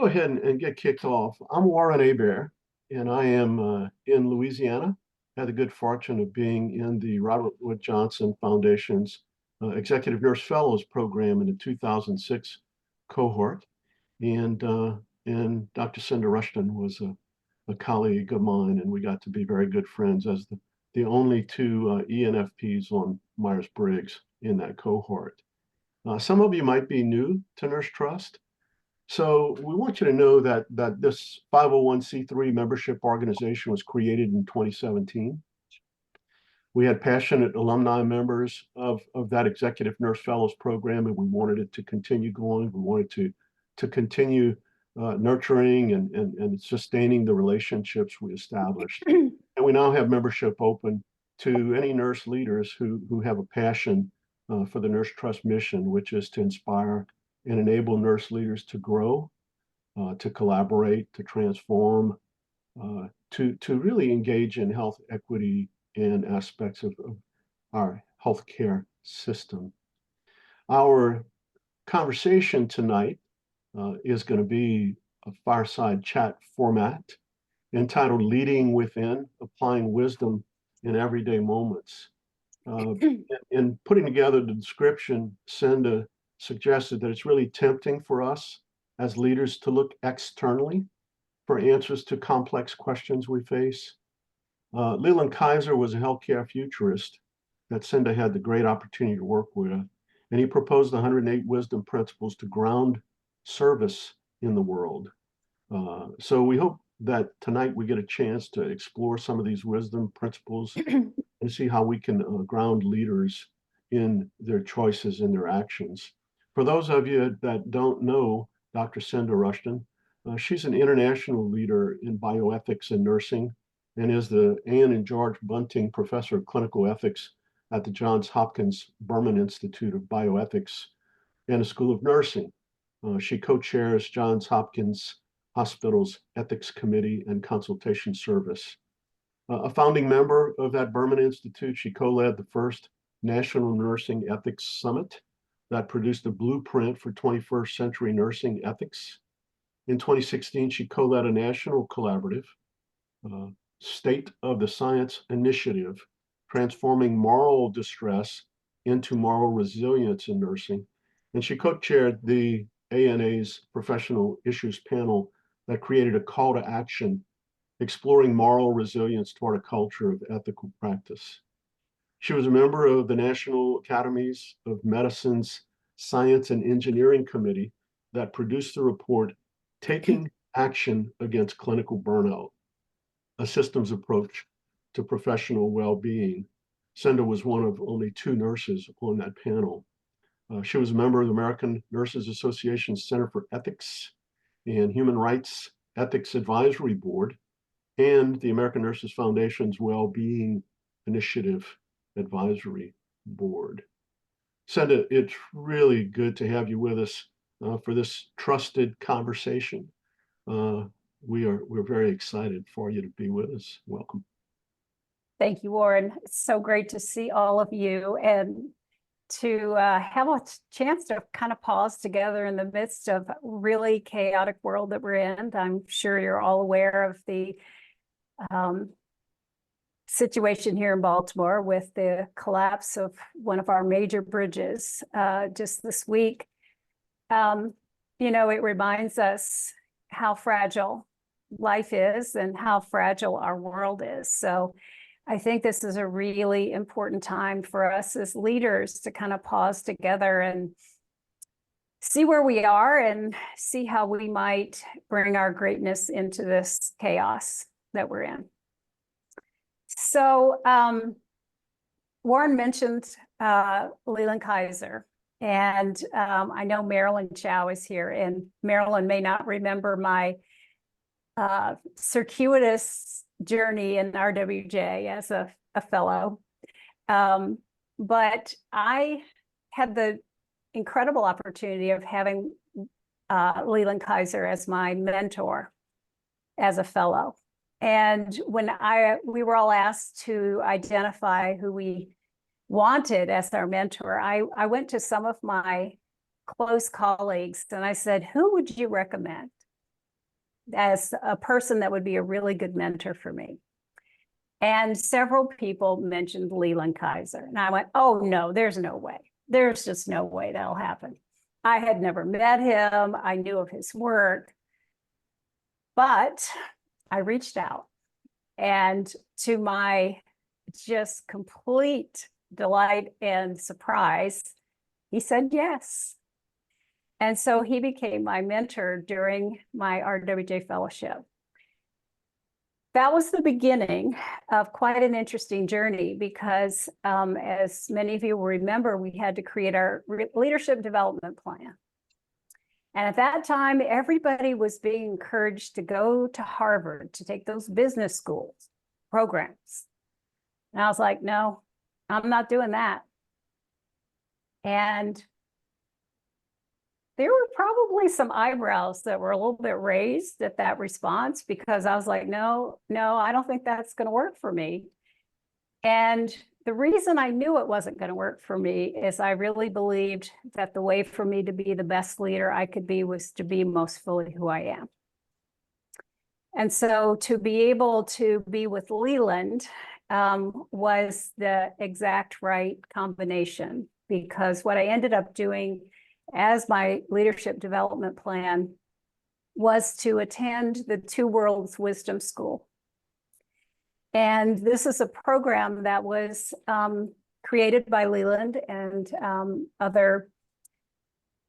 Go ahead and get kicked off. I'm Warren Abear, and I am in Louisiana. Had the good fortune of being in the Robert Wood Johnson Foundation's Executive Nurse Fellows Program in the 2006 cohort. And, uh, and Dr. Cinda Rushton was a colleague of mine, and we got to be very good friends as the only two ENFPs on Myers-Briggs in that cohort. Some of you might be new to Nurse Trust. So we want you to know that this 501c3 membership organization was created in 2017. We had passionate alumni members of that Executive Nurse Fellows program, and we wanted it to continue going. We wanted to continue nurturing and sustaining the relationships we established. And we now have membership open to any nurse leaders who have a passion for the Nurse Trust mission, which is to inspire and enable nurse leaders to grow, to collaborate, to transform, to really engage in health equity and aspects of our healthcare system. Our conversation tonight is going to be a fireside chat format entitled Leading Within, Applying Wisdom in Everyday Moments. In putting together the description, Cinda suggested that it's really tempting for us as leaders to look externally for answers to complex questions we face. Leland Kaiser was a healthcare futurist that Cinda had the great opportunity to work with, and he proposed the 108 wisdom principles to ground service in the world. So we hope that tonight we get a chance to explore some of these wisdom principles and see how we can ground leaders in their choices and their actions. For those of you that don't know Dr. Cinda Rushton, she's an international leader in bioethics and nursing and is the Anne and George Bunting Professor of Clinical Ethics at the Johns Hopkins Berman Institute of Bioethics and the School of Nursing. She co-chairs Johns Hopkins Hospital's Ethics Committee and Consultation Service. A founding member of that Berman Institute, she co-led the first National Nursing Ethics Summit that produced a blueprint for 21st century nursing ethics. In 2016, she co-led a national collaborative, State of the Science Initiative, transforming moral distress into moral resilience in nursing. And she co-chaired the ANA's professional issues panel that created a call to action, exploring moral resilience toward a culture of ethical practice. She was a member of the National Academies of Medicine's Science and Engineering Committee that produced the report, Taking Action Against Clinical Burnout, a systems approach to professional well-being. Cinda was one of only two nurses on that panel. She was a member of the American Nurses Association's Center for Ethics and Human Rights Ethics Advisory Board and the American Nurses Foundation's Well-Being Initiative Advisory Board. Cinda, it's really good to have you with us for this trusted conversation. We're very excited for you to be with us. Welcome. Thank you, Warren. It's so great to see all of you and to have a chance to kind of pause together in the midst of a really chaotic world that we're in. I'm sure you're all aware of the situation here in Baltimore with the collapse of one of our major bridges just this week. It reminds us how fragile life is and how fragile our world is. So I think this is a really important time for us as leaders to kind of pause together and see where we are and see how we might bring our greatness into this chaos that we're in. So Warren mentioned Leland Kaiser, and I know Marilyn Chow is here, and Marilyn may not remember my circuitous journey in RWJ as a fellow, but I had the incredible opportunity of having Leland Kaiser as my mentor as a fellow. And when we were all asked to identify who we wanted as our mentor, I went to some of my close colleagues and I said, who would you recommend? as a person that would be a really good mentor for me. And several people mentioned Leland Kaiser. And I went, oh, no, there's no way. There's just no way that'll happen. I had never met him. I knew of his work. But I reached out. And to my just complete delight and surprise, he said yes. And so he became my mentor during my RWJ fellowship. That was the beginning of quite an interesting journey because, as many of you will remember, we had to create our leadership development plan. And at that time, everybody was being encouraged to go to Harvard to take those business schools programs. And I was like, no, I'm not doing that. And there were probably some eyebrows that were a little bit raised at that response because I was like, no, I don't think that's going to work for me. And the reason I knew it wasn't going to work for me is I really believed that the way for me to be the best leader I could be was to be most fully who I am. And so to be able to be with Leland was the exact right combination, because what I ended up doing as my leadership development plan was to attend the Two Worlds Wisdom School. And this is a program that was created by Leland and other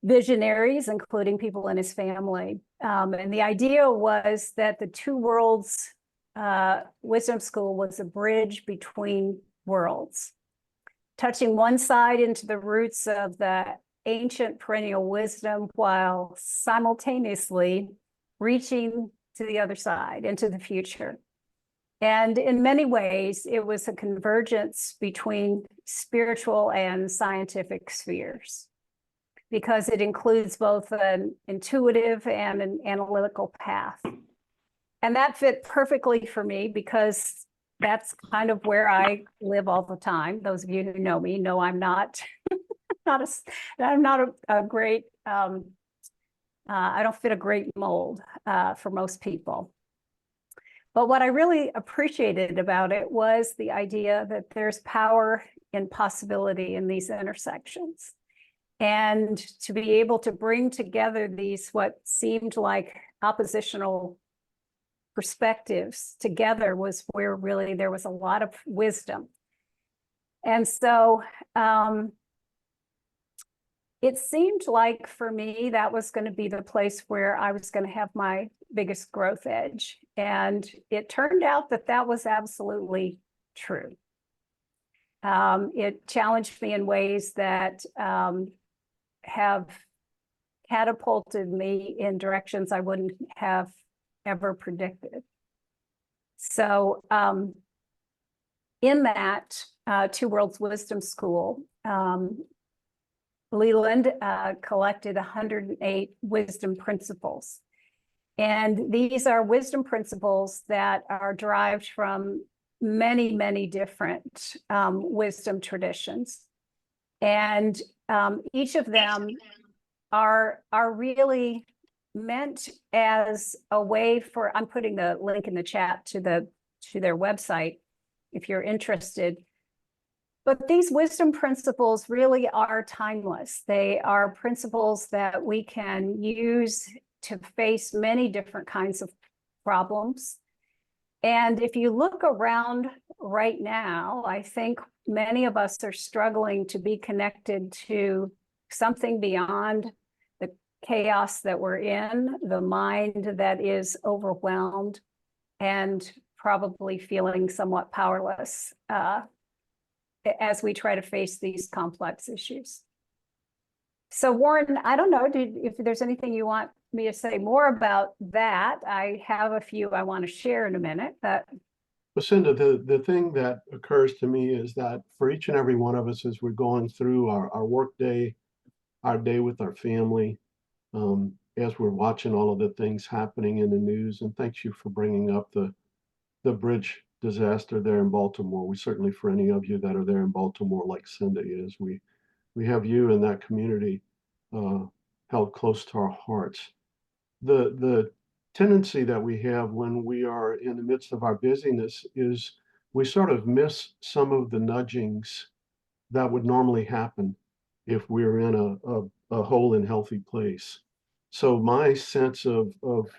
visionaries, including people in his family. And the idea was that the Two Worlds Wisdom School was a bridge between worlds, touching one side into the roots of the ancient perennial wisdom while simultaneously reaching to the other side, into the future. And in many ways, it was a convergence between spiritual and scientific spheres, because it includes both an intuitive and an analytical path. And that fit perfectly for me because that's kind of where I live all the time. Those of you who know me know I'm not a great, I don't fit a great mold for most people. But what I really appreciated about it was the idea that there's power in possibility in these intersections. And to be able to bring together these, what seemed like oppositional perspectives together, was where really there was a lot of wisdom. And so it seemed like for me, that was going to be the place where I was going to have my biggest growth edge. And it turned out that that was absolutely true. It challenged me in ways that have catapulted me in directions I wouldn't have ever predicted. So in that Two Worlds Wisdom School, Leland collected 108 wisdom principles. And these are wisdom principles that are derived from many, many different wisdom traditions. And each of them are really meant as a way for, I'm putting the link in the chat to their website if you're interested. But these wisdom principles really are timeless. They are principles that we can use to face many different kinds of problems. And if you look around right now, I think many of us are struggling to be connected to something beyond the chaos that we're in, the mind that is overwhelmed and probably feeling somewhat powerless as we try to face these complex issues. So Warren, I don't know if there's anything you want me to say more about that. I have a few I want to share in a minute. Lucinda, the thing that occurs to me is that for each and every one of us, as we're going through our work day, our day with our family, as we're watching all of the things happening in the news, and thanks you for bringing up the bridge disaster there in Baltimore. We certainly, for any of you that are there in Baltimore, like Cinda is, we have you in that community held close to our hearts. The tendency that we have when we are in the midst of our busyness is we sort of miss some of the nudgings that would normally happen if we're in a whole and healthy place. So my sense of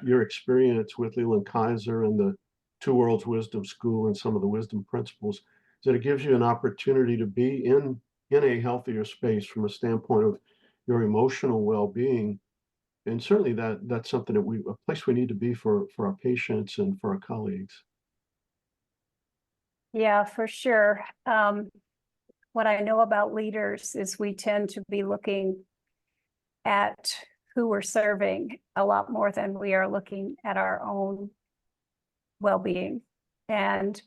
your experience with Leland Kaiser and the Two Worlds Wisdom School and some of the wisdom principles is that it gives you an opportunity to be in a healthier space from a standpoint of your emotional well-being. And certainly that's something that a place we need to be for our patients and for our colleagues. Yeah, for sure. What I know about leaders is we tend to be looking at who we're serving a lot more than we are looking at our own well-being. And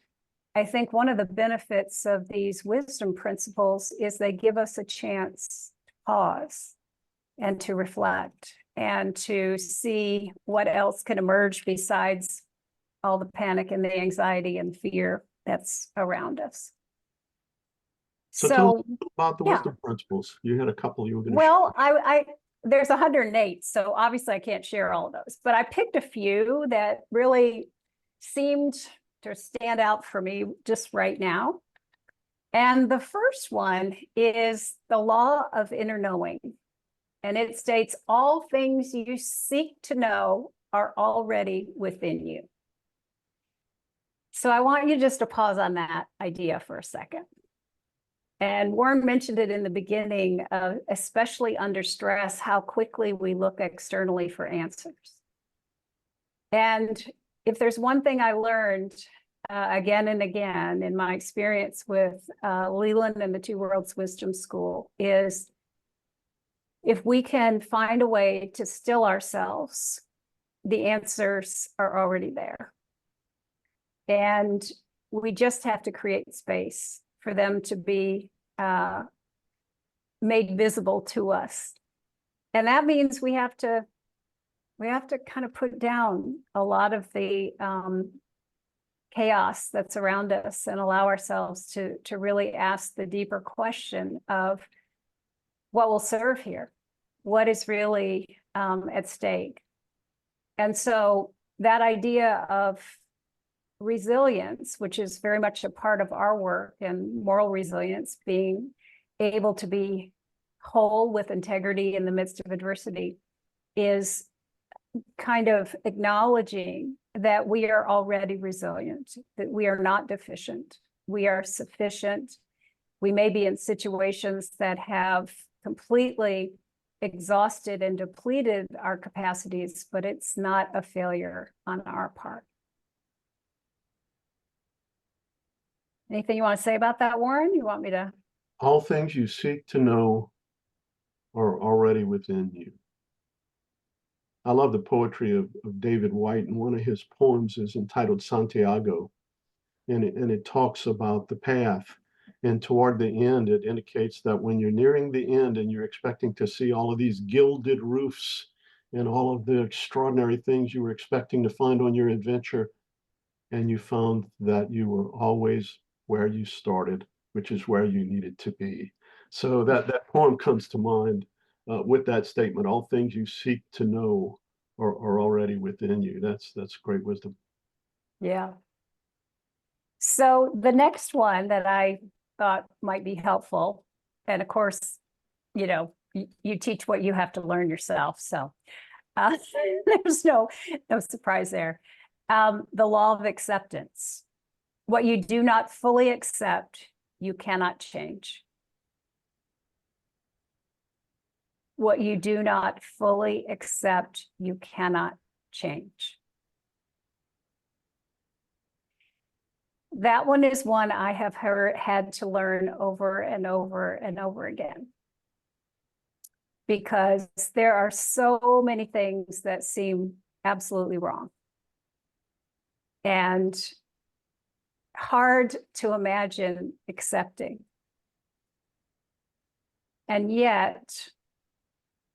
I think one of the benefits of these wisdom principles is they give us a chance to pause and to reflect and to see what else can emerge besides all the panic and the anxiety and fear that's around us. So tell us So about the yeah, wisdom principles. You had a couple you were going to well, I there's 108, so obviously I can't share all of those, but I picked a few that really seemed to stand out for me just right now. And the first one is the law of inner knowing. And it states, all things you seek to know are already within you. So I want you just to pause on that idea for a second. And Warren mentioned it in the beginning, especially under stress, how quickly we look externally for answers. And if there's one thing I learned again and again in my experience with Leland and the Two Worlds Wisdom School is if we can find a way to still ourselves, the answers are already there. And we just have to create space for them to be made visible to us. And that means we have to kind of put down a lot of the chaos that's around us and allow ourselves to really ask the deeper question of what will serve here, what is really at stake. And so that idea of resilience, which is very much a part of our work, and moral resilience, being able to be whole with integrity in the midst of adversity, is kind of acknowledging that we are already resilient, that we are not deficient, we are sufficient. We may be in situations that have completely exhausted and depleted our capacities, but it's not a failure on our part. Anything you want to say about that, Warren? You want me to? all things you seek to know are already within you. I love the poetry of David White, and one of his poems is entitled Santiago, and it talks about the path. And toward the end, it indicates that when you're nearing the end and you're expecting to see all of these gilded roofs and all of the extraordinary things you were expecting to find on your adventure, and you found that you were always where you started, which is where you needed to be. So that poem comes to mind with that statement. All things you seek to know are already within you. That's great wisdom. Yeah. So the next one that I thought might be helpful, and of course, you teach what you have to learn yourself. So there's no surprise there. The law of acceptance. What you do not fully accept, you cannot change. What you do not fully accept, you cannot change. That one is one I have had to learn over and over and over again, because there are so many things that seem absolutely wrong and hard to imagine accepting. And yet,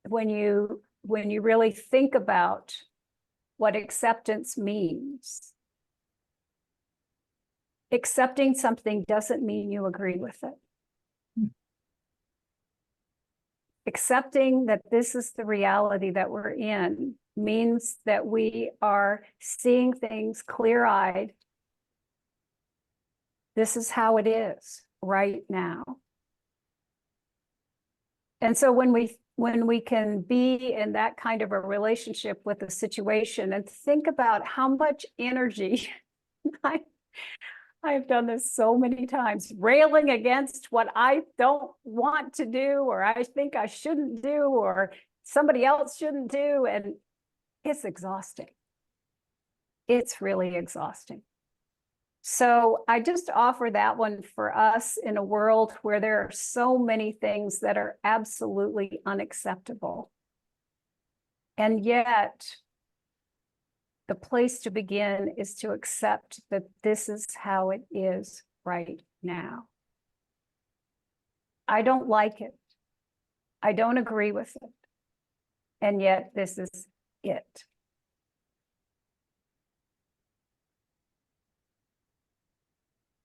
when you really think about what acceptance means, accepting something doesn't mean you agree with it. Accepting that this is the reality that we're in means that we are seeing things clear-eyed. This is how it is right now. And so when we can be in that kind of a relationship with a situation and think about how much energy I've done this so many times, railing against what I don't want to do, or I think I shouldn't do, or somebody else shouldn't do. And it's exhausting. It's really exhausting. So I just offer that one for us in a world where there are so many things that are absolutely unacceptable. And yet, the place to begin is to accept that this is how it is right now. I don't like it. I don't agree with it. And yet, this is it.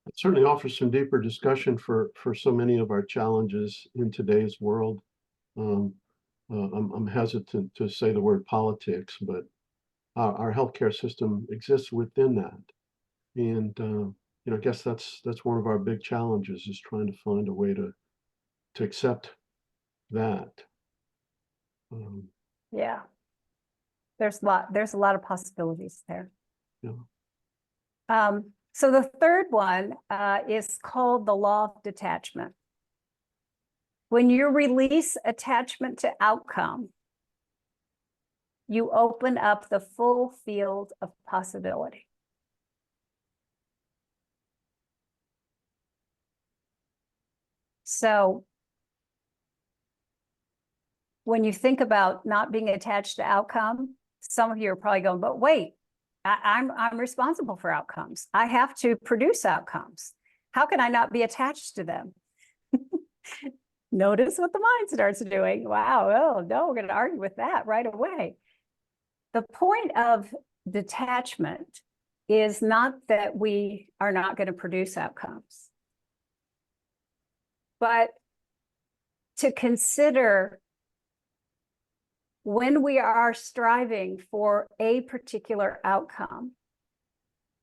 It certainly offers some deeper discussion for so many of our challenges in today's world. I'm hesitant to say the word politics, but our healthcare system exists within that. And I guess that's one of our big challenges, is trying to find a way to accept that. Yeah. There's a lot of possibilities there. Yeah. So the third one is called the law of detachment. When you release attachment to outcome, you open up the full field of possibility. So when you think about not being attached to outcome, some of you are probably going, but wait, I'm responsible for outcomes. I have to produce outcomes. How can I not be attached to them? Notice what the mind starts doing. Wow, oh no, we're going to argue with that right away. The point of detachment is not that we are not going to produce outcomes, but to consider when we are striving for a particular outcome,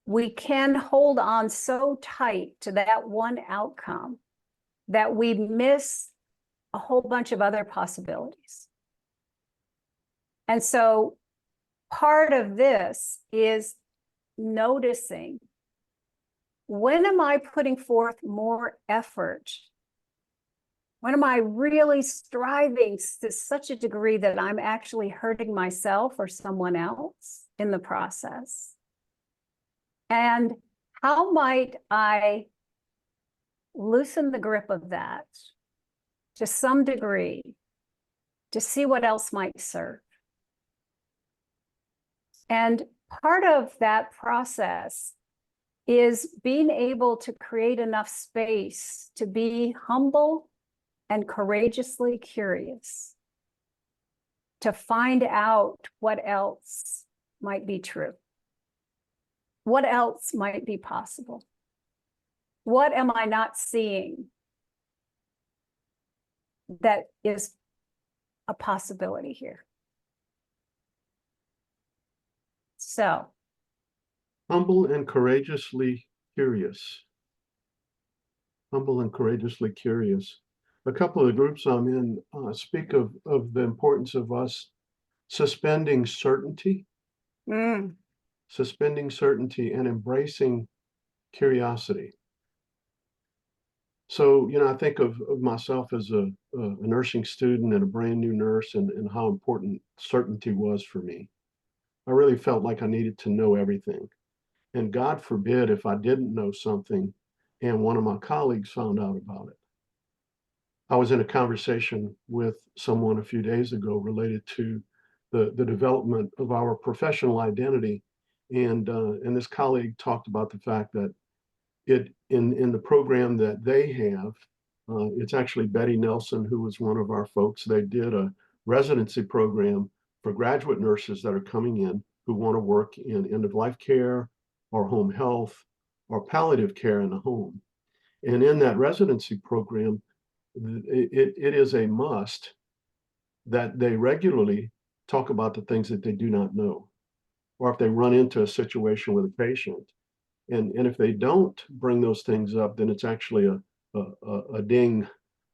we can hold on so tight to that one outcome that we miss a whole bunch of other possibilities. And so part of this is noticing, when am I putting forth more effort? When am I really striving to such a degree that I'm actually hurting myself or someone else in the process? And how might I loosen the grip of that to some degree to see what else might serve? And part of that process is being able to create enough space to be humble and courageously curious, to find out what else might be true. What else might be possible? What am I not seeing that is a possibility here? So, Humble and courageously curious. Humble and courageously curious. A couple of the groups I'm in speak of the importance of us suspending certainty, suspending certainty and embracing curiosity. So, I think of myself as a nursing student and a brand new nurse, and how important certainty was for me. I really felt like I needed to know everything. And God forbid if I didn't know something and one of my colleagues found out about it. I was in a conversation with someone a few days ago related to the development of our professional identity. And this colleague talked about the fact that in the program that they have, it's actually Betty Nelson, who was one of our folks. They did a residency program for graduate nurses that are coming in who want to work in end-of-life care or home health or palliative care in the home. And in that residency program, it is a must that they regularly talk about the things that they do not know, or if they run into a situation with a patient. And if they don't bring those things up, then it's actually a ding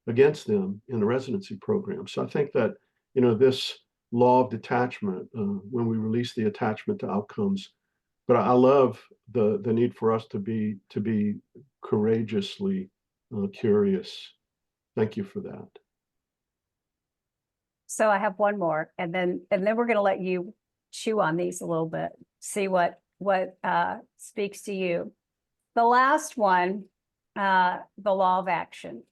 against them in the residency program. So I think that, this law of detachment, when we release the attachment to outcomes, but I love the need for us to be courageously curious. Thank you for that. So I have one more, and then we're going to let you chew on these a little bit, see what speaks to you. The last one, the law of action.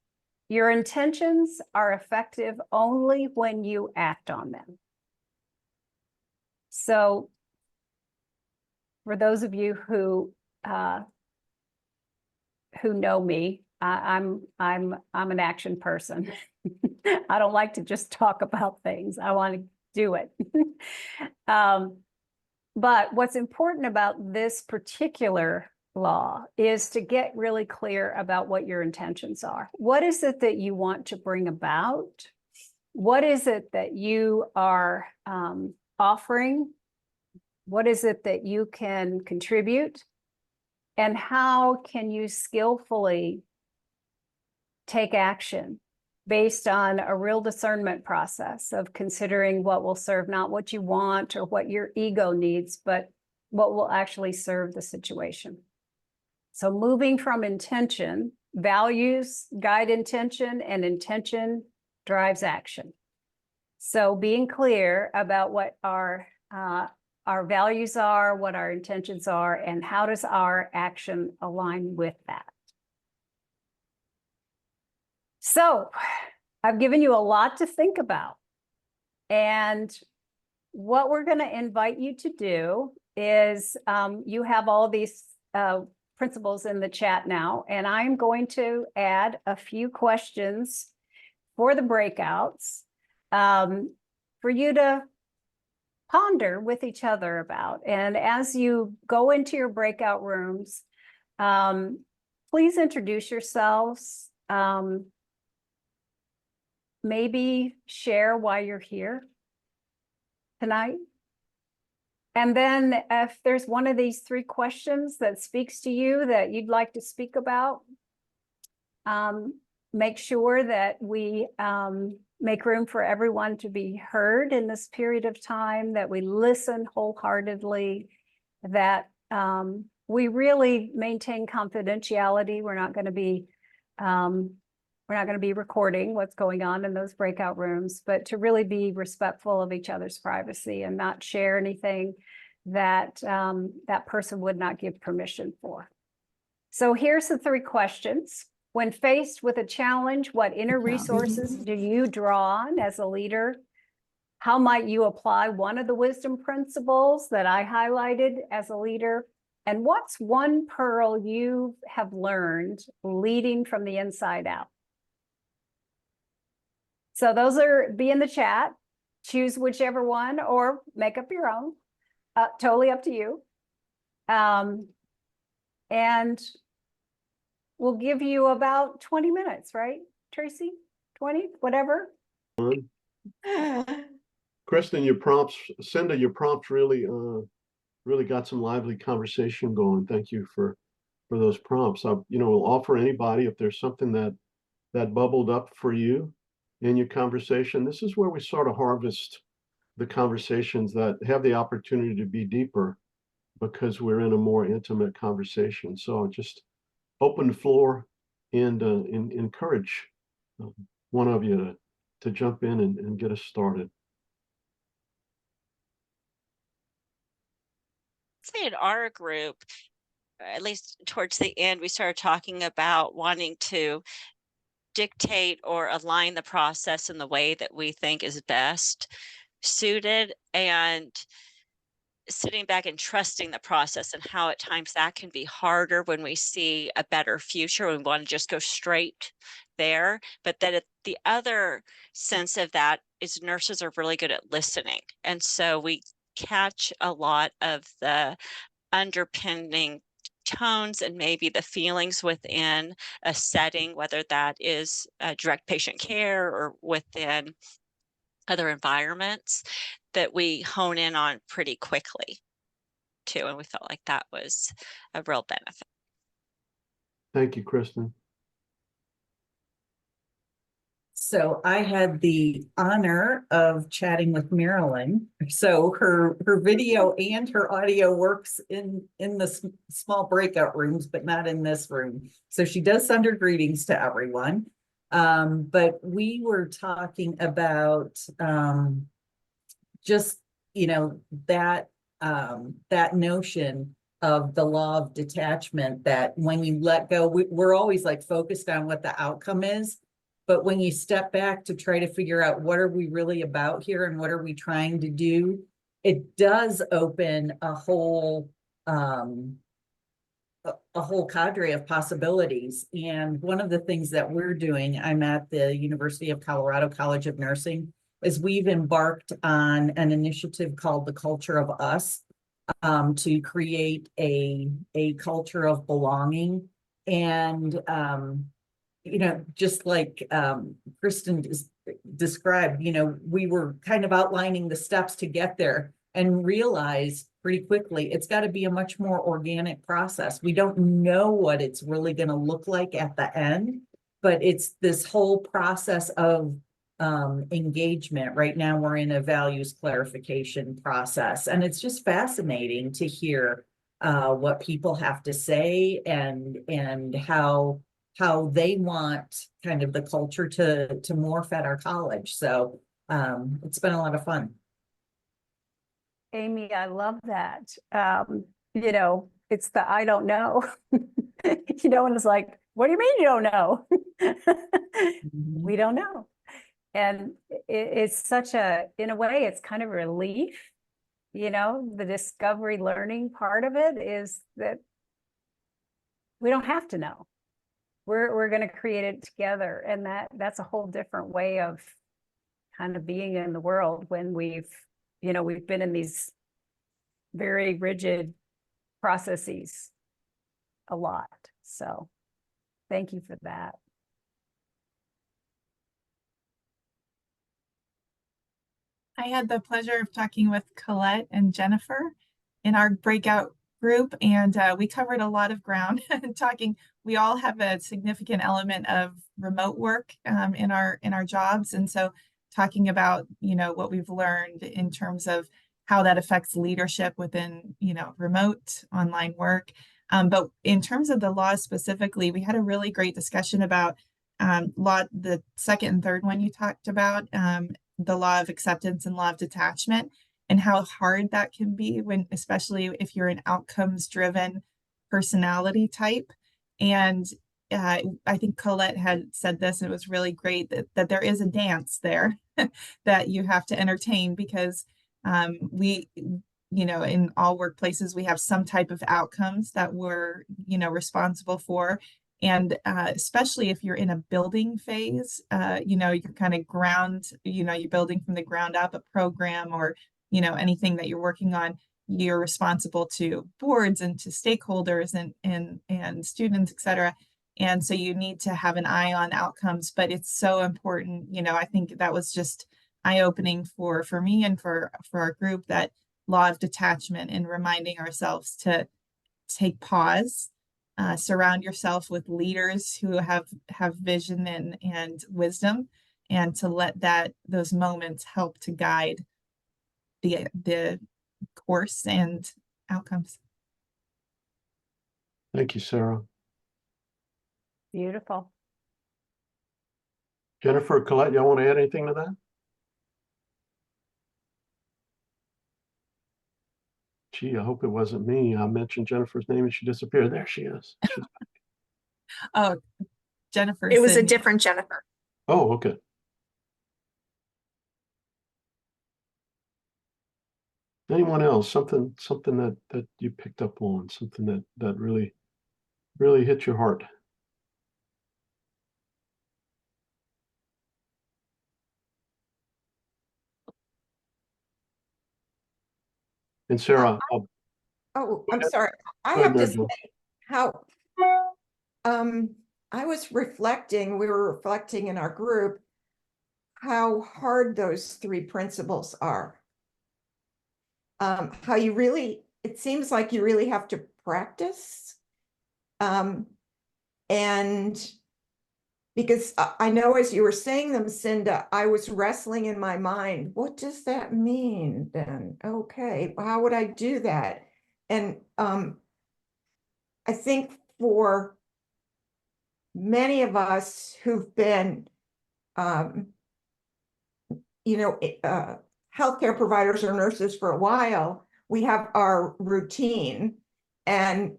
Your intentions are effective only when you act on them. So for those of you who know me, I'm an action person. I don't like to just talk about things. I want to do it. But what's important about this particular law is to get really clear about what your intentions are. What is it that you want to bring about? What is it that you are offering? What is it that you can contribute? And how can you skillfully take action based on a real discernment process of considering what will serve, not what you want or what your ego needs, but what will actually serve the situation. So moving from intention, values guide intention, and intention drives action. So being clear about what our values are, what our intentions are, and how does our action align with that. So I've given you a lot to think about. And what we're going to invite you to do is you have all these principles in the chat now, and I'm going to add a few questions for the breakouts for you to ponder with each other about. And as you go into your breakout rooms, please introduce yourselves. Maybe share why you're here tonight. And then if there's one of these three questions that speaks to you that you'd like to speak about, make sure that we make room for everyone to be heard in this period of time, that we listen wholeheartedly, that we really maintain confidentiality. We're not going to be recording what's going on in those breakout rooms, but to really be respectful of each other's privacy and not share anything that that person would not give permission for. So here's the three questions. When faced with a challenge, what inner resources do you draw on as a leader? How might you apply one of the wisdom principles that I highlighted as a leader? And what's one pearl you have learned leading from the inside out? So those be in the chat. Choose whichever one or make up your own. Totally up to you. And we'll give you about 20 minutes, right, Tracy? 20, whatever. Kristen, your prompts, Cinda, your prompts really got some lively conversation going. Thank you for those prompts. We'll offer anybody, if there's something that bubbled up for you in your conversation. This is where we sort of harvest the conversations that have the opportunity to be deeper because we're in a more intimate conversation. So just open the floor and encourage one of you to jump in and get us started. Say in our group, at least towards the end, we started talking about wanting to dictate or align the process in the way that we think is best suited, and sitting back and trusting the process, and how at times that can be harder when we see a better future and we want to just go straight there. But that the other sense of that is nurses are really good at listening. And so we catch a lot of the underpinning tones and maybe the feelings within a setting, whether that is direct patient care or within other environments, that we hone in on pretty quickly too. And we felt like that was a real benefit. Thank you, Kristen. So I had the honor of chatting with Marilyn. So her video and her audio works in the small breakout rooms, but not in this room. So she does send her greetings to everyone. But we were talking about just, you know, that notion of the law of detachment, that when you let go, we're always like focused on what the outcome is. But when you step back to try to figure out what are we really about here and what are we trying to do, it does open a whole cadre of possibilities. And one of the things that we're doing, I'm at the University of Colorado College of Nursing, is we've embarked on an initiative called the Culture of Us, to create a culture of belonging. And you know, just like Kristen described, you know, we were kind of outlining the steps to get there and realize pretty quickly it's got to be a much more organic process. We don't know what it's really going to look like at the end, but it's this whole process of engagement. Right now we're in a values clarification process, and it's just fascinating to hear what people have to say and how they want kind of the culture to morph at our college. So it's been a lot of fun. Amy, I love that. You know, it's the I don't know. You know, and it's like, what do you mean you don't know? We don't know. And it's such a, in a way, it's kind of relief. You know, the discovery learning part of it is that we don't have to know. We're going to create it together, and that's a whole different way of kind of being in the world when we've been in these very rigid processes a lot. So thank you for that. I had the pleasure of talking with Colette and Jennifer in our breakout group, and we covered a lot of ground talking. We all have a significant element of remote work in our jobs, and so talking about, you know, what we've learned in terms of how that affects leadership within, you know, remote online work. But in terms of the law specifically, we had a really great discussion about the second and third one you talked about, the law of acceptance and law of detachment, and how hard that can be when, especially if you're an outcomes driven personality type. And I think Colette had said this, and it was really great that there is a dance there that you have to entertain, because we, you know, in all workplaces, we have some type of outcomes that we're, you know, responsible for. And especially if you're in a building phase, you know, you're kind of you're building from the ground up a program, or, you know, anything that you're working on, you're responsible to boards and to stakeholders and students, et cetera. And so you need to have an eye on outcomes, but it's so important. You know, I think that was just eye-opening for me and for our group, that law of detachment, and reminding ourselves to take pause, surround yourself with leaders who have vision and wisdom, and to let those moments help to guide the course and outcomes. Thank you, Sarah. Beautiful. Jennifer, Colette, y'all want to add anything to that? Gee, I hope it wasn't me. I mentioned Jennifer's name and she disappeared. There she is. Oh, Jennifer. It was a different Jennifer. Oh, okay. Anyone else? Something that you picked up on, something that really hit your heart. And Sarah, Oh, I'm sorry. I go ahead, have to Mary say Jo. how I was reflecting, we were reflecting in our group how hard those three principles are. how you really, it seems like you really have to practice. And because I know as you were saying them, Cinda, I was wrestling in my mind, what does that mean then? Okay, how would I do that? And I think for many of us who've been, healthcare providers or nurses for a while, we have our routine. And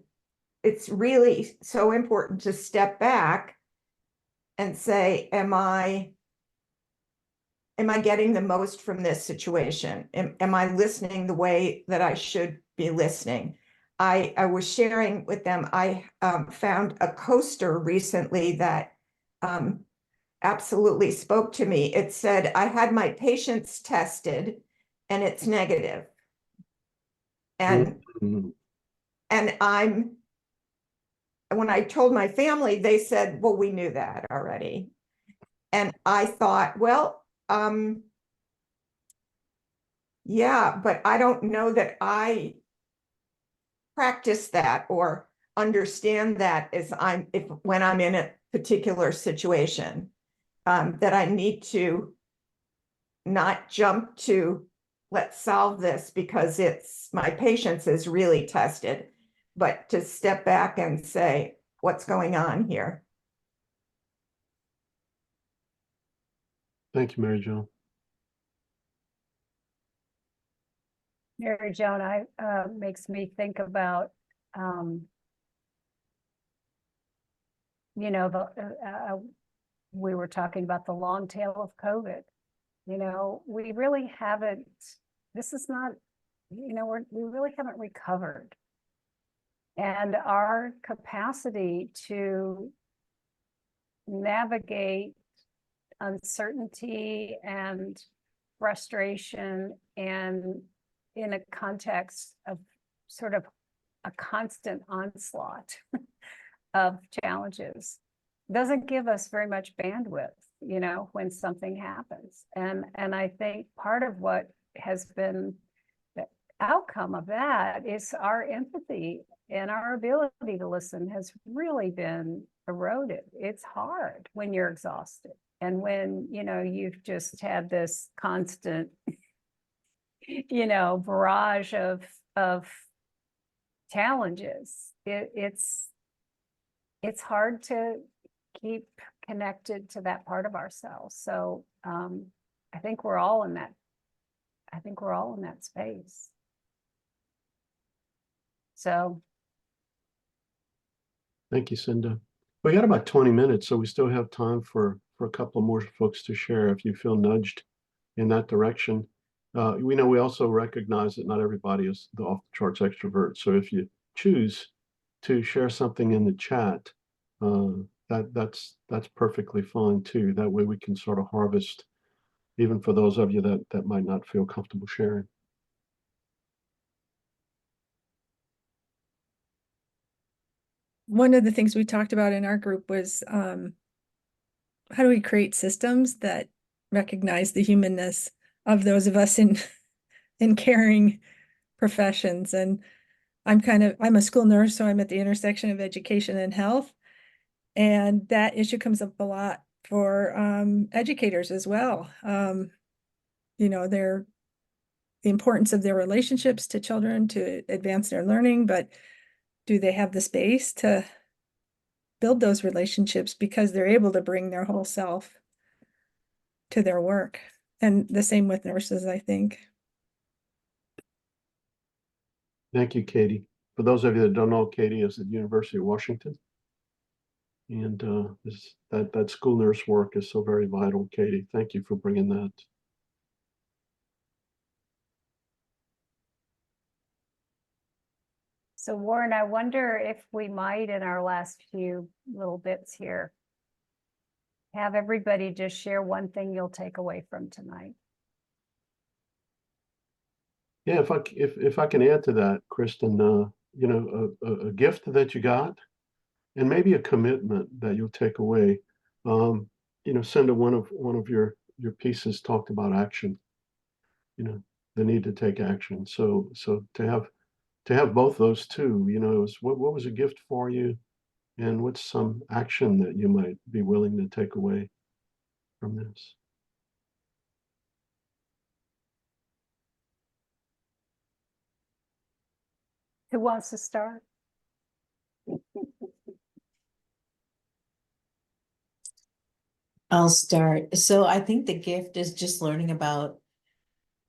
it's really so important to step back and say, am I getting the most from this situation? Am I listening the way that I should be listening? I was sharing with them, I found a coaster recently that absolutely spoke to me. It said, I had my patients tested and it's negative. And Mhm. when I told my family, they said, well, we knew that already. And I thought, well, yeah, but I don't know that I practice that or understand that when I'm in a particular situation, that I need to not jump to let's solve this because my patience is really tested, but to step back and say, what's going on here? Thank you, Mary Jo. Mary Joan, makes me think about, we were talking about the long tail of COVID. We really haven't, this is not, we really haven't recovered. And our capacity to navigate uncertainty and frustration and in a context of sort of a constant onslaught of challenges doesn't give us very much bandwidth, when something happens. And I think part of what has been the outcome of that is our empathy and our ability to listen has really been eroded. It's hard when you're exhausted and when, you've just had this constant, barrage of challenges. It's hard to keep connected to that part of ourselves. So I think we're all in that space. So Thank you, Cinda. We got about 20 minutes, so we still have time for a couple more folks to share if you feel nudged in that direction. We also recognize that not everybody is the off the charts extrovert. So if you choose to share something in the chat, that's perfectly fine too. That way we can sort of harvest, even for those of you that might not feel comfortable sharing. One of the things we talked about in our group was how do we create systems that recognize the humanness of those of us in caring professions. And I'm a school nurse, so I'm at the intersection of education and health. And that issue comes up a lot for educators as well. The importance of their relationships to children to advance their learning, but do they have the space to build those relationships because they're able to bring their whole self to their work? And the same with nurses, I think. Thank you, Katie. For those of you that don't know, Katie is at the University of Washington. And that school nurse work is so very vital, Katie. Thank you for bringing that. So Warren, I wonder if we might, in our last few little bits here, have everybody just share one thing you'll take away from tonight. Yeah, if I can add to that, Kristen, a gift that you got, and maybe a commitment that you'll take away. Cinda, one of your pieces talked about action. the need to take action. So to have both those two, you know, what was a gift for you, and what's some action that you might be willing to take away from this? Who wants to start? I'll start. So I think the gift is just learning about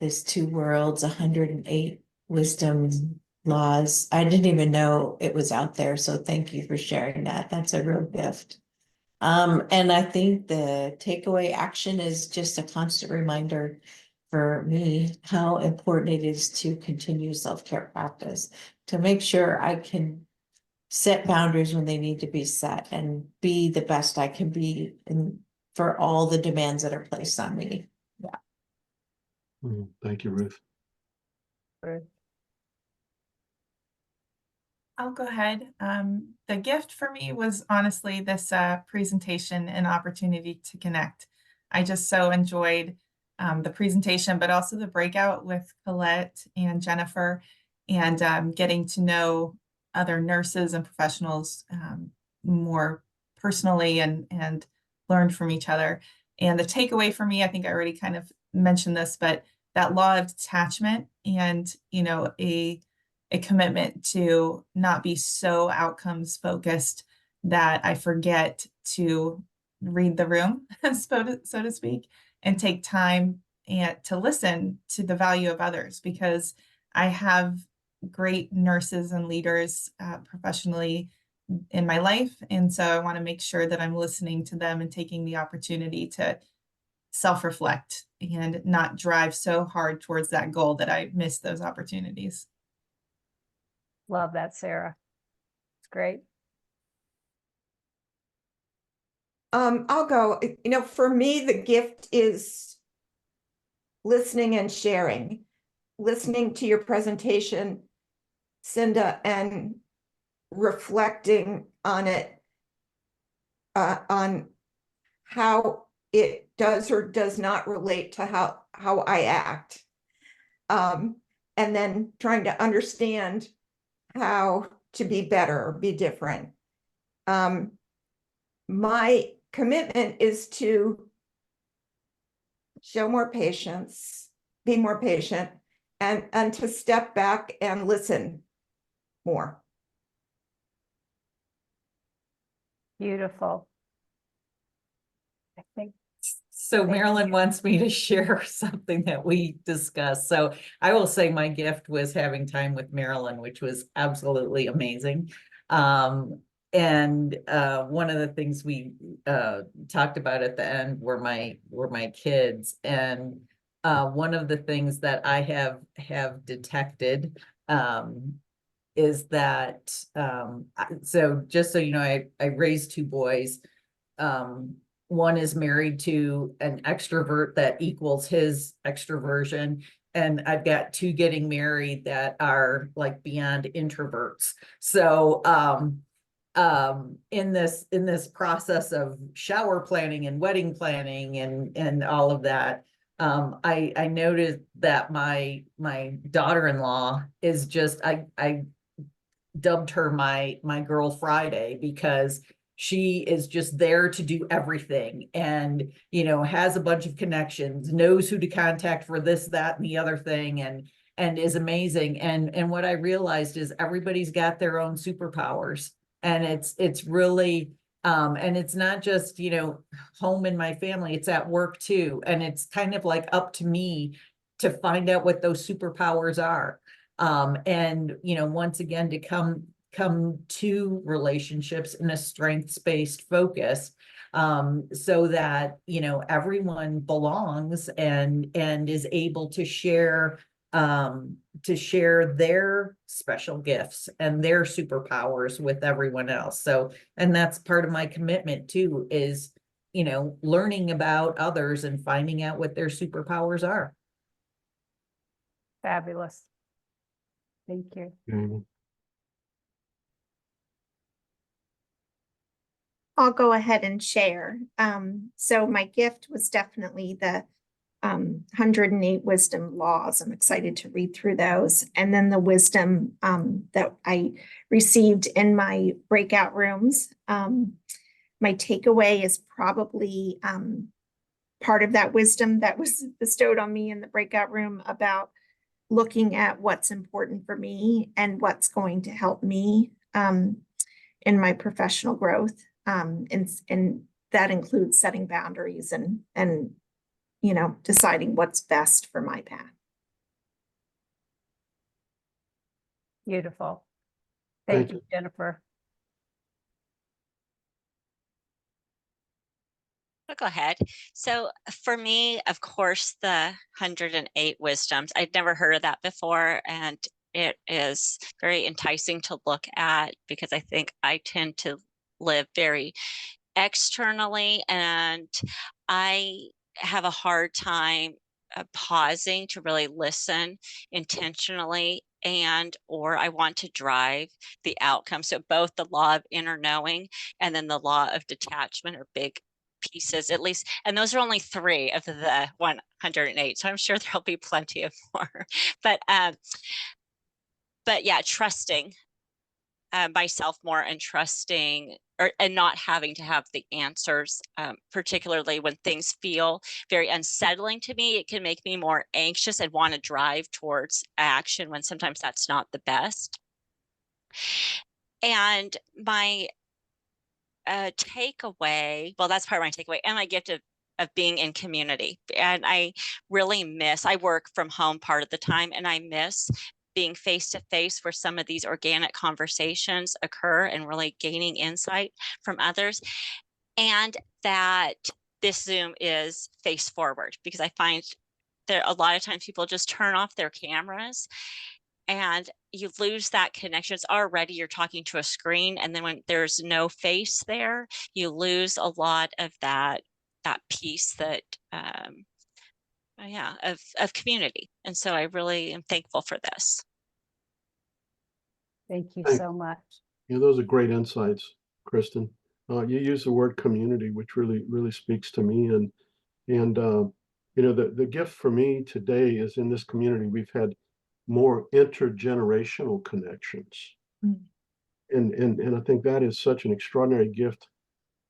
this two worlds, 108 wisdom laws. I didn't even know it was out there. So thank you for sharing that. That's a real gift. And I think the takeaway action is just a constant reminder for me how important it is to continue self-care practice, to make sure I can set boundaries when they need to be set and be the best I can be for all the demands that are placed on me. Thank you, Ruth. I'll go ahead. The gift for me was honestly this presentation and opportunity to connect. I just so enjoyed the presentation, but also the breakout with Colette and Jennifer, and getting to know other nurses and professionals more personally, and learn from each other. And the takeaway for me, I think I already kind of mentioned this, but that law of detachment, and, you know, a commitment to not be so outcomes focused that I forget to read the room, so to speak, and take time and to listen to the value of others, because I have great nurses and leaders professionally in my life. And so I want to make sure that I'm listening to them and taking the opportunity to self-reflect and not drive so hard towards that goal that I miss those opportunities. Love that, Sarah. It's great. I'll go. You know, for me, the gift is listening and sharing. Listening to your presentation, Cinda, and reflecting on it, on how it does or does not relate to how I act. And then trying to understand how to be better or be different. My commitment is to show more patience, be more patient, and to step back and listen more. Beautiful. I think So Marilyn wants me to share something that we discussed. So I will say my gift was having time with Marilyn, which was absolutely amazing. And one of the things we talked about at the end were my kids. And one of the things that I have detected is that so just so you know, I raised two boys. One is married to an extrovert that equals his extroversion. And I've got two getting married that are like beyond introverts. So in this process of shower planning and wedding planning and all of that, I noticed that my daughter-in-law is just, I dubbed her my girl Friday, because she is just there to do everything, and, you know, has a bunch of connections, knows who to contact for this, that, and the other thing, and is amazing. And what I realized is everybody's got their own superpowers, and it's really, and it's not just, you know, home in my family, it's at work too. And it's kind of like up to me to find out what those superpowers are. And, you know, once again, to come to relationships in a strengths-based focus, so that, you know, everyone belongs and is able to share their special gifts and their superpowers with everyone else. So, and that's part of my commitment too, is, you know, learning about others and finding out what their superpowers are. fabulous. Thank you. I'll go ahead and share. So my gift was definitely the 108 wisdom laws. I'm excited to read through those. And then the wisdom that I received in my breakout rooms. My takeaway is probably part of that wisdom that was bestowed on me in the breakout room about looking at what's important for me and what's going to help me in my professional growth. And that includes setting boundaries and you know, deciding what's best for my path. Beautiful. Thank Thank you, Jennifer. I'll go ahead. So for me, of course, the 108 wisdoms, I'd never heard of that before. And it is very enticing to look at because I think I tend to live very externally, and I have a hard time pausing to really listen intentionally, and or I want to drive the outcome. So both the law of inner knowing and then the law of detachment are big pieces, at least, and those are only 3 of the 108, so I'm sure there'll be plenty of more. But yeah, trusting myself more and trusting and not having to have the answers, particularly when things feel very unsettling to me. It can make me more anxious and want to drive towards action when sometimes that's not the best. And my takeaway, well, that's part of my takeaway, and my gift of being in community. And I really miss, I work from home part of the time, and I miss being face to face where some of these organic conversations occur and really gaining insight from others. And that this Zoom is face forward, because I find that a lot of times people just turn off their cameras and you lose that connection. It's already, you're talking to a screen, and then when there's no face there, you lose a lot of that piece that yeah, of community. And so I really am thankful for this. Thank you Thank- so much. Yeah, those are great insights, Kristen. You use the word community, which really speaks to me. And you know, the gift for me today is in this community, we've had more intergenerational connections. Mm. And I think that is such an extraordinary gift,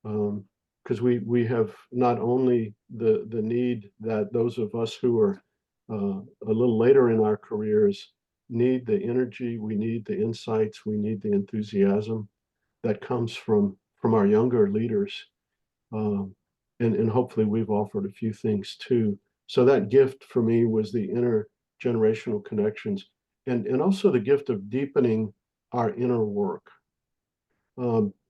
because we have not only the need that those of us who are a little later in our careers need the energy, we need the insights, we need the enthusiasm that comes from our younger leaders. And hopefully we've offered a few things too. So that gift for me was the intergenerational connections, and also the gift of deepening our inner work.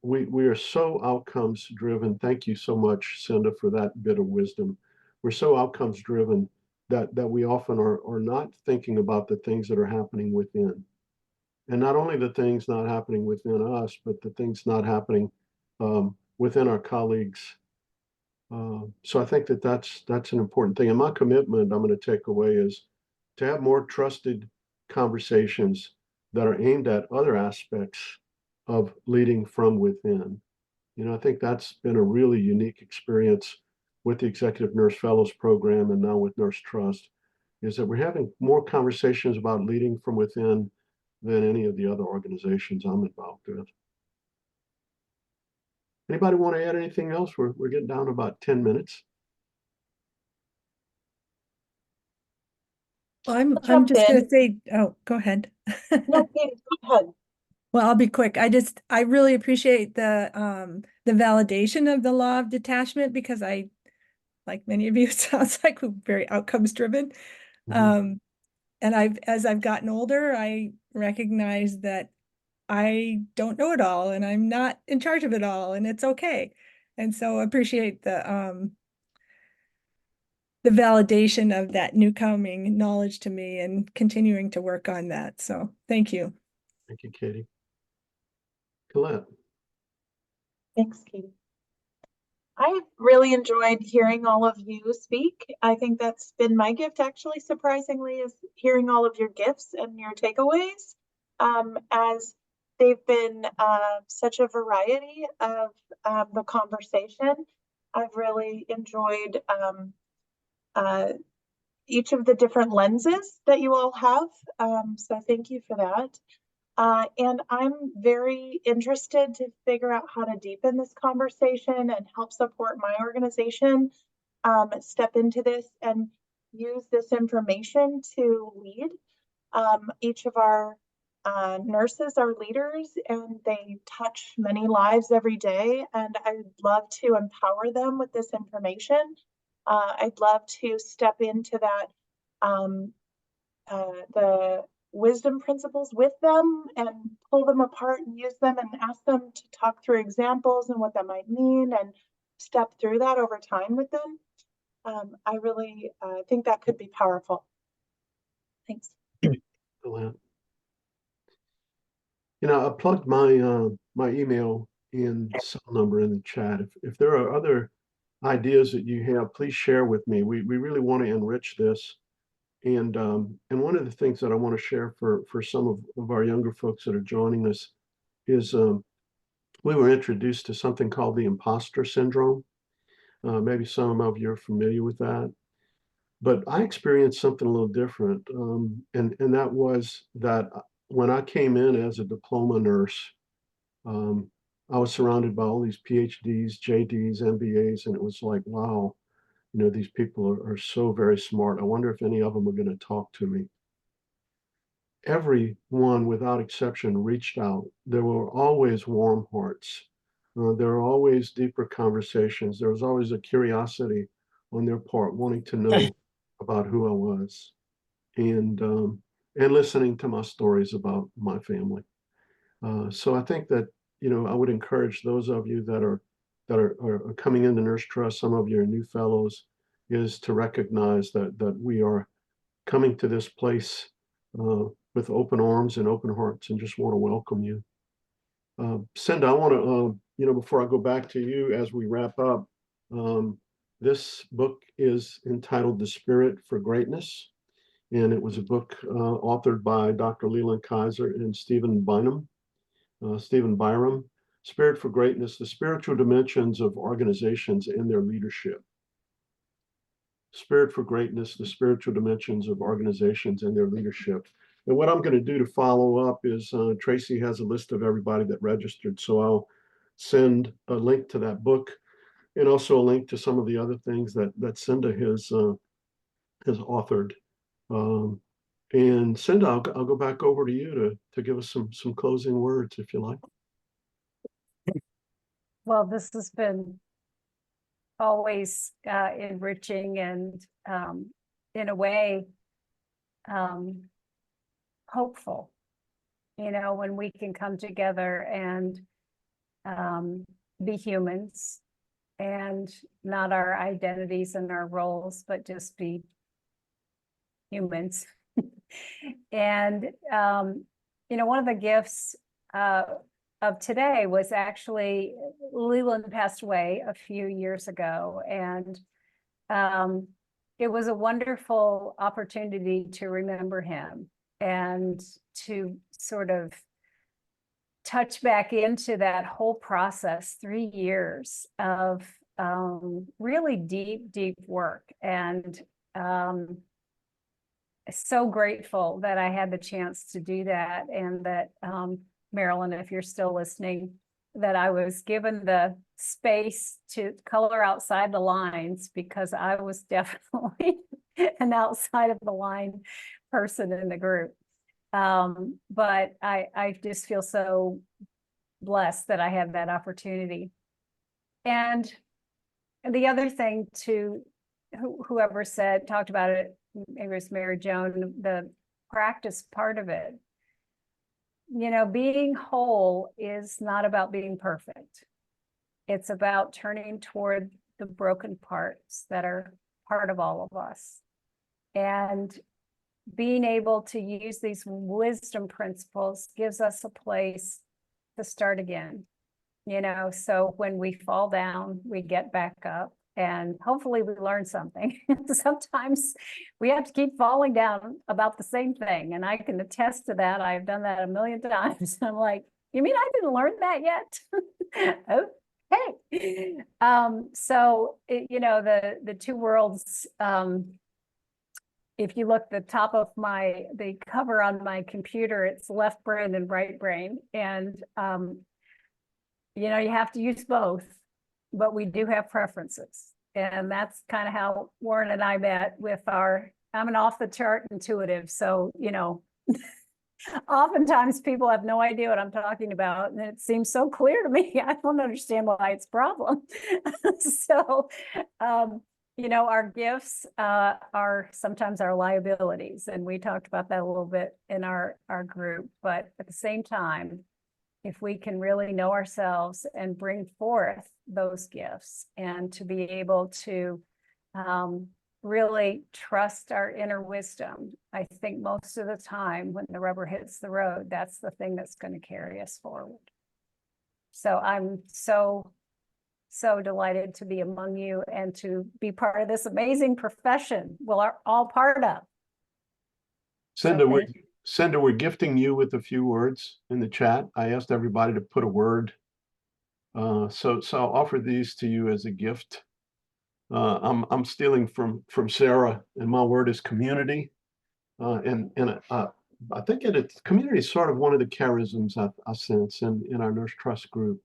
We are so outcomes driven. Thank you so much, Cinda, for that bit of wisdom. We're so outcomes driven that we often are not thinking about the things that are happening within. And not only the things not happening within us, but the things not happening within our colleagues. So I think that's an important thing. And my commitment I'm going to take away is to have more trusted conversations that are aimed at other aspects of leading from within. You know, I think that's been a really unique experience with the Executive Nurse Fellows Program and now with Nurse Trust, is that we're having more conversations about leading from within than any of the other organizations I'm involved with. Anybody want to add anything else? We're getting down to about 10 minutes. Well, I'm jump just going in. to say, oh, go ahead. No, Katie, go ahead. Well, I'll be quick. I really appreciate the validation of the law of detachment, because I, like many of you, it sounds like we're very outcomes driven. Mhm. And as I've gotten older, I recognize that I don't know it all, and I'm not in charge of it all, and it's okay. And so I appreciate the validation of that new coming knowledge to me and continuing to work on that. So thank you. Thank you, Katie. Colette. Thanks, Katie. I really enjoyed hearing all of you speak. I think that's been my gift, actually, surprisingly, is hearing all of your gifts and your takeaways, as they've been such a variety of the conversation. I've really enjoyed each of the different lenses that you all have. So thank you for that. And I'm very interested to figure out how to deepen this conversation and help support my organization, step into this and use this information to lead. Each of our nurses are leaders and they touch many lives every day. And I'd love to empower them with this information. I'd love to step into that, the wisdom principles with them and pull them apart and use them and ask them to talk through examples and what that might mean and step through that over time with them. I really think that could be powerful. Thanks. You know, I plugged my my email and cell number in the chat. If there are other ideas that you have, please share with me. We really want to enrich this. And one of the things that I want to share for some of our younger folks that are joining us is we were introduced to something called the imposter syndrome. Maybe some of you are familiar with that. But I experienced something a little different. And that was that when I came in as a diploma nurse, I was surrounded by all these PhDs, JDs, MBAs, and it was like, wow, you know, these people are so very smart. I wonder if any of them are going to talk to me. Everyone, without exception, reached out. There were always warm hearts. There were always deeper conversations. There was always a curiosity on their part, wanting to know about who I was, and listening to my stories about my family. So I think that, you know, I would encourage those of you that are coming into Nurse Trust, some of you are new fellows, is to recognize that we are coming to this place with open arms and open hearts and just want to welcome you. Cinda, I want to, you know, before I go back to you as we wrap up, this book is entitled The Spirit for Greatness, and it was a book authored by Dr. Leland Kaiser and Stephen Byram. Spirit for Greatness, the Spiritual Dimensions of Organizations and Their Leadership. Spirit for Greatness, the Spiritual Dimensions of Organizations and Their Leadership. And what I'm going to do to follow up is Tracy has a list of everybody that registered, so I'll send a link to that book and also a link to some of the other things that Cinda has authored. And Cinda, I'll go back over to you to give us some closing words, if you like. Well, this has been always enriching and in a way hopeful, you know, when we can come together and be humans and not our identities and our roles, but just be humans. And, you know, one of the gifts of today was actually Leland passed away a few years ago. And it was a wonderful opportunity to remember him and to sort of touch back into that whole process, 3 years of really deep work. And so grateful that I had the chance to do that, and that Marilyn, if you're still listening, that I was given the space to color outside the lines, because I was definitely an outside of the line person in the group. But I just feel so blessed that I had that opportunity. And the other thing to whoever talked about it, maybe it was Mary Joan, the practice part of it. You know, being whole is not about being perfect. It's about turning toward the broken parts that are part of all of us. And being able to use these wisdom principles gives us a place to start again. You know, so when we fall down, we get back up. And hopefully we learn something. Sometimes we have to keep falling down about the same thing. And I can attest to that. I've done that a million times. I'm like, you mean I didn't learn that yet? Okay. So, you know, the two worlds if you look the top of the cover on my computer, it's left brain and right brain. And, you know, you have to use both, but we do have preferences. And that's kind of how Warren and I met with I'm an off the chart intuitive. So, you know, oftentimes people have no idea what I'm talking about. And it seems so clear to me. I don't understand why it's a problem. So, you know, our gifts are sometimes our liabilities. And we talked about that a little bit in our group. But at the same time, if we can really know ourselves and bring forth those gifts and to be able to really trust our inner wisdom, I think most of the time when the rubber hits the road, that's the thing that's going to carry us forward. So I'm so delighted to be among you and to be part of this amazing profession we're all part of. Cinda, we're gifting you with a few words in the chat. I asked everybody to put a word. So I'll offer these to you as a gift. I'm stealing from Sarah, and my word is community. And I think community is sort of one of the charisms I sense in our Nurse Trust group.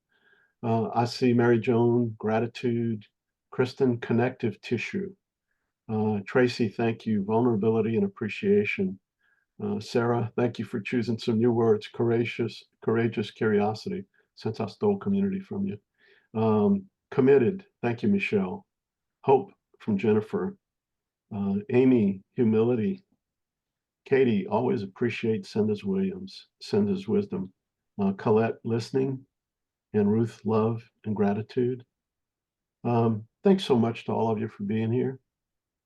I see Mary Joan, gratitude, Kristen, connective tissue. Tracy, thank you, vulnerability and appreciation. Sarah, thank you for choosing some new words, courageous curiosity, since I stole community from you. Committed, thank you, Michelle. Hope from Jennifer. Amy, humility. Katie, always appreciate Cinda's wisdom. Colette, listening. And Ruth, love and gratitude. Thanks so much to all of you for being here.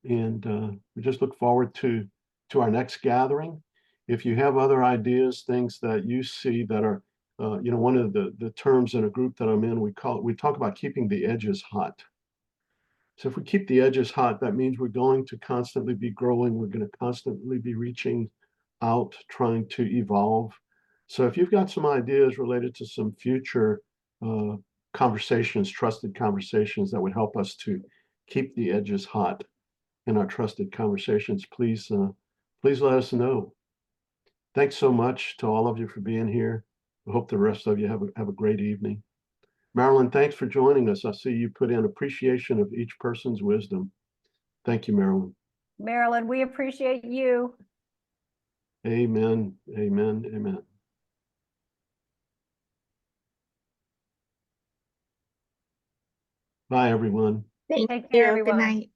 And we just look forward to our next gathering. If you have other ideas, things that you see that are, you know, one of the terms in a group that I'm in, we talk about keeping the edges hot. So if we keep the edges hot, that means we're going to constantly be growing. We're going to constantly be reaching out, trying to evolve. So if you've got some ideas related to some future conversations, trusted conversations that would help us to keep the edges hot in our trusted conversations, please let us know. Thanks so much to all of you for being here. I hope the rest of you have a great evening. Marilyn, thanks for joining us. I see you put in appreciation of each person's wisdom. Thank you, Marilyn. Marilyn, we appreciate you. Amen, amen, amen. Bye, everyone. Thank Take you. care, Good everyone. night.